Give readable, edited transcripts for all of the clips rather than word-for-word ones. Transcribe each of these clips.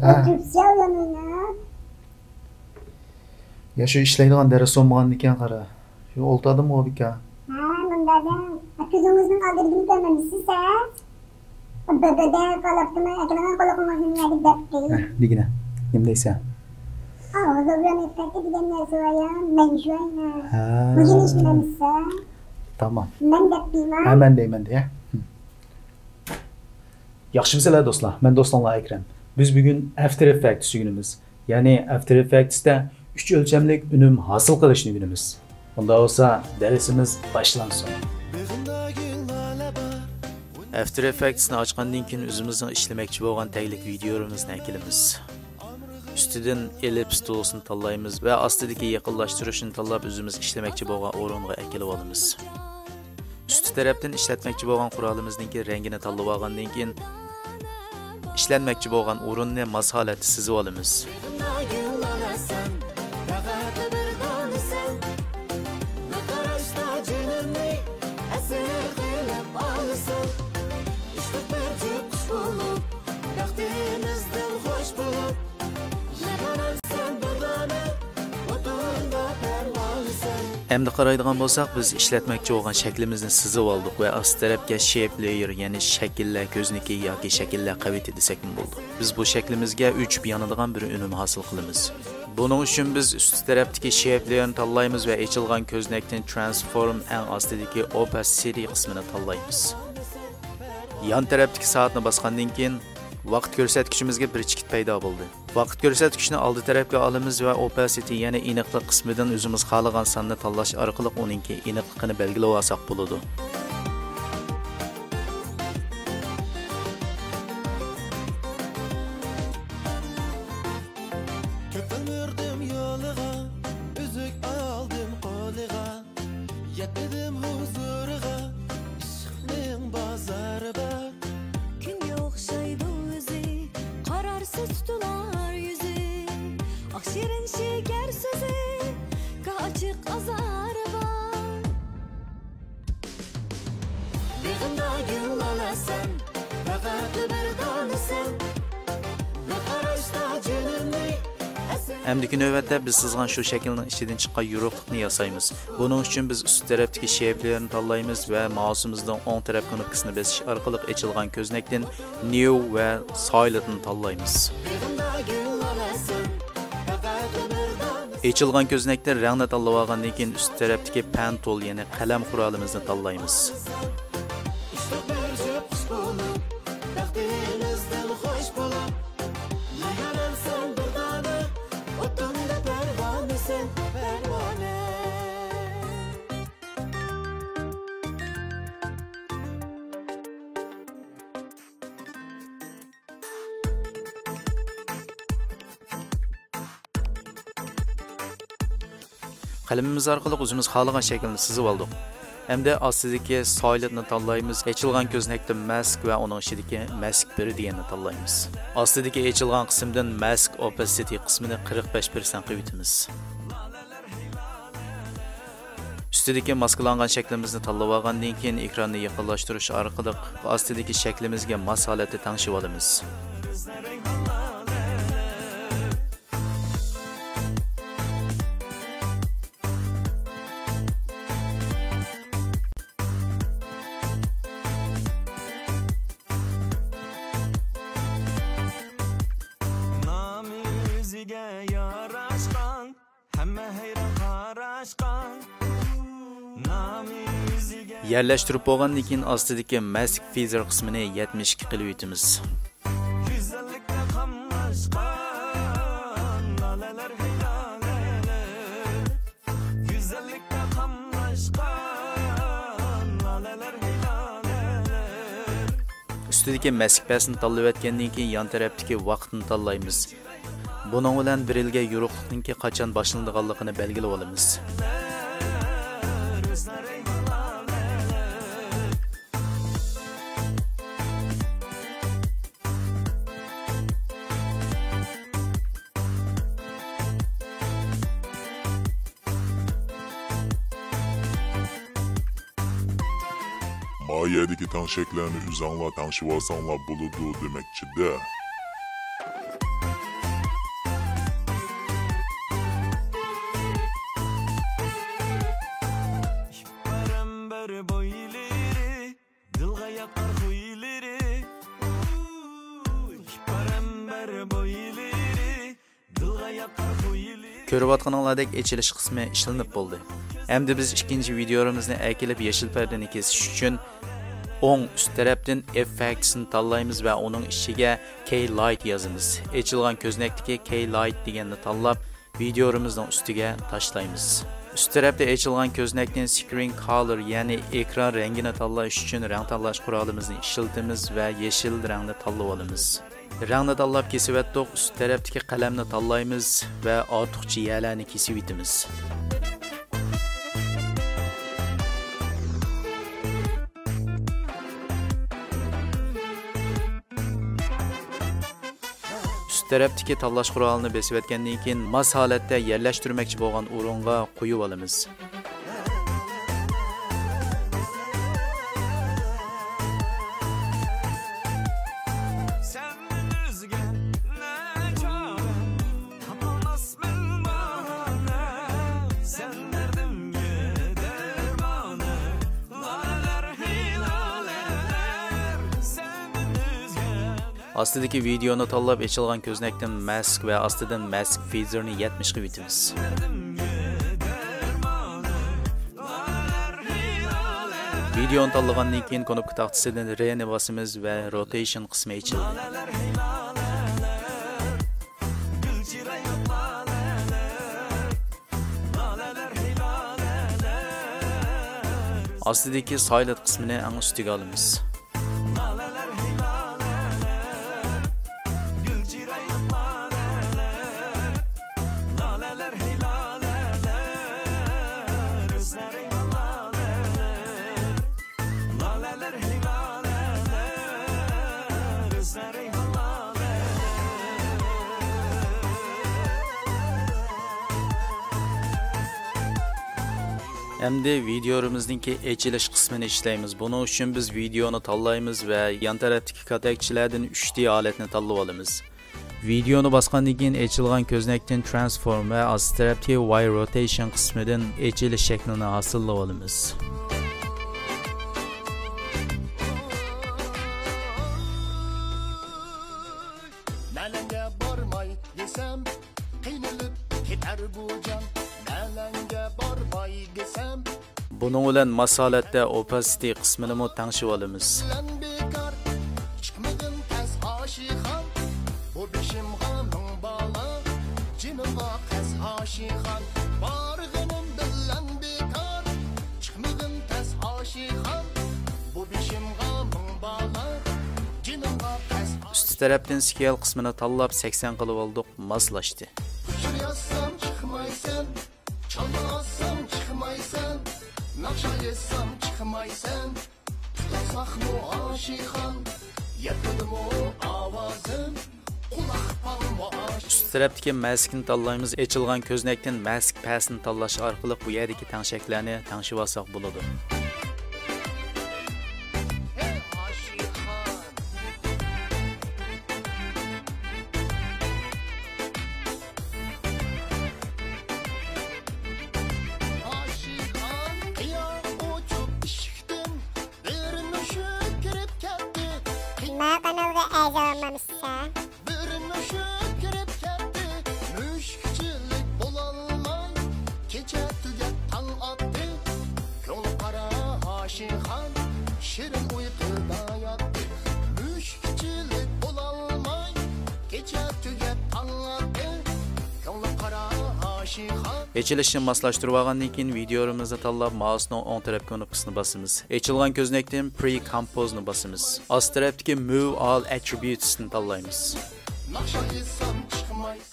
Türkçe öğreniyor. Ya şu işleydiğin ders olmagan ekan qara. Şu oltadım o bika. Ha, bunlardan kızımızın kaldırdığını görmemişsin sen. Bebede kalıptığını, ekranın kalıptığını yedik depti. Digine. Nimdeyse. Aa, o zaman efekti gidenler soruyorum. Ben şu an. Ha. Bugün işlemişsin. Tamam. Ben deptiyim ha. Ha ben de ya. Yaxshimisilar do'stlar. Men do'stlar Ekrem. Biz bugun After Effects günümüz. Ya'ni After Effects'da 3 o'lchamlik unum hosil qilishni günümüz. Bunda olsa dersimiz başlansın. After Effects'ni ochgandan keyin o'zimizning ishlamoqchi bo'lgan taglik videolarimizni akilamiz. Ustidan ellips toolsini tanlaymiz va ostidagi yaqinlashtirishni tanlab o'zimiz ishlamoqchi bo'lgan o'ringa akilib olamiz. Üst tarafdan ishlatmoqchi bo'lgan qurolimizning rangini tanlab olgandan keyin ishlanmoqchi bo'lgan o'rinni mos holatda sizib olamiz. Endi qaraydigan bo'lsak, biz ishlatmoqchi bo'lgan shaklimizni sizib oldik va ast tarafga shape layer, ya'ni shakllar ko'zniki yoki shakllar qaviti desak bo'ldi. Biz bu shaklimizga 3 yanadigan bir unum hosil qilamiz. Buning uchun biz ust tarafdagi shape layerni tanlaymiz va ochilgan ko'znakdan transform eng ostidagi opacity qismini tanlaymiz. Yan tarafdagi soatni bosgandan keyin vaqt ko'rsatkichimizga bir chekit paydo bo'ldi. Vaqt ko'rsatkichni oldi tarafga olamiz va opacity, ya'ni aniqlik qismidan o'zimiz xohlagan sonni tanlash orqali uningki aniqligini belgilab olsak bo'ladi. Əmdiki növbətdə biz sızğan şu şəklinin içindən çıxan yoruqluqni yasayımız. Bunun üçün biz üst tərəfdəki shape'lərini tanlayımız və mouse'umuzdan on tərəf knopkasını bəsiş arqalıq açılğan köznəkdən New və Silent'ni tanlayımız. Açılğan köznəkdən rəngni tanlab alğandan keyin üst tərəfdəki pen tool, yəni qələm quralımızı tanlayımız. Qalemimiz orqali o'zimiz xohlagan shaklni sizib oldik. Hamda ostidagi silentni tanlaymiz. Ochilgan ko'znakda mask va uning ichidagi mask 1 deganni tanlaymiz. Ostidagi ochilgan qismdan mask opacity qismini 45% qilib ustidagi maskalangan shaklimizni tanlab olgandan keyin ekronni yaqinlashtirish orqali ostidagi shaklimizga mos holatda tangishib olamiz. Yerleştirip bo'lgandan keyin ostidagi mask feather qismini 72 qilib o'tamiz. Ustidagi mask pasini tanlab o'tgandan keyin yon tarafdagi vaqtni tanlaymiz. Buning bilan bir yilga yo'riqlikning qachon boshlanadiganligini belgilab olamiz. Mayedeki tanşeklerini üzanla tanışıp alsanla buludu demekçi de. Ko'rayotganinglardek echilish qismi ishlanib bo'ldi. Endi biz ikkinchi videomizni akilib yeşil perdani kesish uchun o'ng üst tarafdan effects'ni tanlaymiz va uning ichiga K-Light yozamiz. Echilgan ko'znakdagi K-Light deganni tanlab videomizning ustiga tashlaymiz. Üst tarafda echilgan ko'znakning screen color, ya'ni ekran rangini tanlash uchun rang tanlash qurolimizni ishlatamiz va yeşil rangni tanlab olamiz. Rangni tanlab kesib etdik, üst tarafdagi qalamni tanlaymiz va ortiqcha yalarni kesib o'tamiz. Tarafdagi tanlash qurolini besib etgandan keyin mos holatda yerlashtirmoqchi bo'lgan o'ringa qo'yib olamiz. Astidagi videoni tanlab echilgan ko'znakdan mask va astidan mask featureni 70 ga o'tamiz. Videoni tanlagandan keyin knopka taxtasidan R'ni bosamiz va rotation qismi ochiladi. Astidagi silent qismini eng ustiga olamiz. Endi videomizdagi echilish qismini ishlaymiz. Buning uchun biz videoni tanlaymiz va yon tarafdagi katakchilardan 3 ta holatni tanlab olamiz. Videoni bosgandan keyin echilgan ko'znakdan transform va ast tarafdagi Y rotation qismidan echilish shaklini hosillab olamiz. Nalanga bormay desam, qiynalib ketar bu jon. Nalanga bormay desam, buning bilan mos holatda opacity qismini mo tangshib olamiz. chiqmagin tas oshixon. Bu beshimga ming bola, jinimga qas oshixon. Borg'inim bilan bekor, chiqmagin tas oshixon. Bu beshimga ming bola, jinimga qas. Üst tarafdan scale qismini tanlab 80 qilib oldik, moslashdi. Yazsam chiqmaysan, çalmasam chiqmaysan, naqsha yesam chiqmaysan, tutasaqmu oshixon, yetadimi ovozim, quloq palmo osh. Üst tarafdagi maskni tanlaymiz. Echilgan ko'znakdan mask passni tanlash orqali bu yerdagi tangshaklarni tangshib olsak bo'ladi. Bana kanalga a'zo olmamışsa. Şirin uykuda yattı, müşkçilik bulalmay, gece tüget anlattı, yolu kara aşihan. Echilishni moslashtirib olgandan keyin videomizni tanlab mousening o'ng taraf knopkasini bosamiz. Echilgan ko'znakdan pre-compose'ni bosamiz. Ast tarafdagi move all attributes'ni tanlaymiz.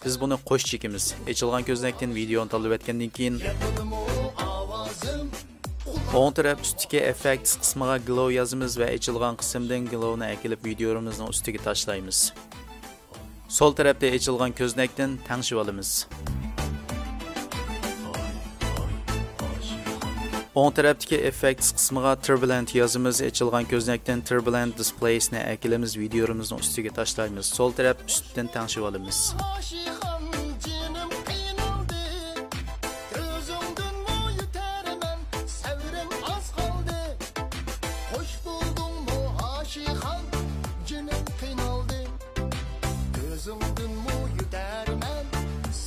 Biz buni qo'sh chekimiz. Echilgan ko'znakdan videoni tanlab etgandan keyin o'ng taraf ustidagi effects qismiga glow yozamiz va echilgan qismdan glowni akilib videomizning ustiga tashlaymiz. Sol tarafda echilgan ko'znakdan tangshib olamiz. O'ng tarafdagi effects qismiga turbulent yozamiz. Echilgan ko'znakdan turbulent displays'ni akilamiz, videomizning ustiga tashlaymiz. Sol taraf ustidan tangshib olamiz.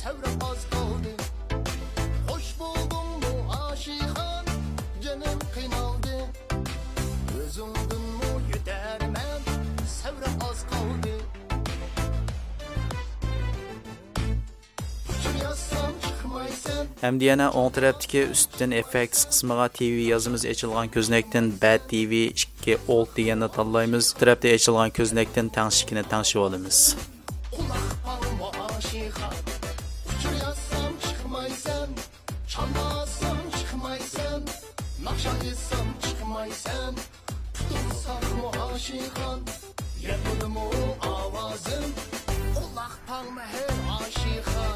sevra az kaldı. Hoş buldum mu aşikan, canım kıymaldı. Özündün mu yüdermen, sevra az kaldı. Kim yazsam çıkmaysan. Hamda yana o'ng tarafdagi ustdan effects qismiga TV yozimiz ochilgan ko'znakdan Bad TV 2 Old deganni tanlaymiz. Bu tarafda ochilgan ko'znakdan tangshikini tangshib olamiz. Kulak palma aşikan. Kim yazsam çıkmaysan. Çalmasam çıkmaysan. Nakşa etsem çıkmaysan. Tutulsak mı aşikan. Yapıldı mı avazın. Kulak palma her aşikan.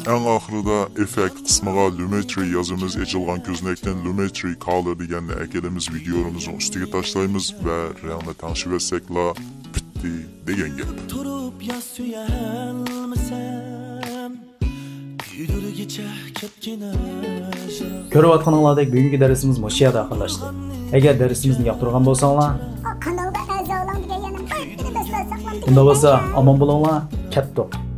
En ahırda effekt kısmıga Lumetri yazımız açılgan köznekten Lumetri Color deganni akademiz videomuzun üstüge taşlaymiz ve rengni tanışıp etsekla bitti degan gap. Turup yaz süyelmesem Güydürgiçe ketgine Ko'rayotganinglardek bugungi darsimiz mana shu yerda oxirlashdi. Agar darsimizni yoqtirgan bo'lsanglar, Kanalda a'zo bo'ling degan yana bir baslasaqman. unda bo'lsa omon bo'linglar. Ketdik.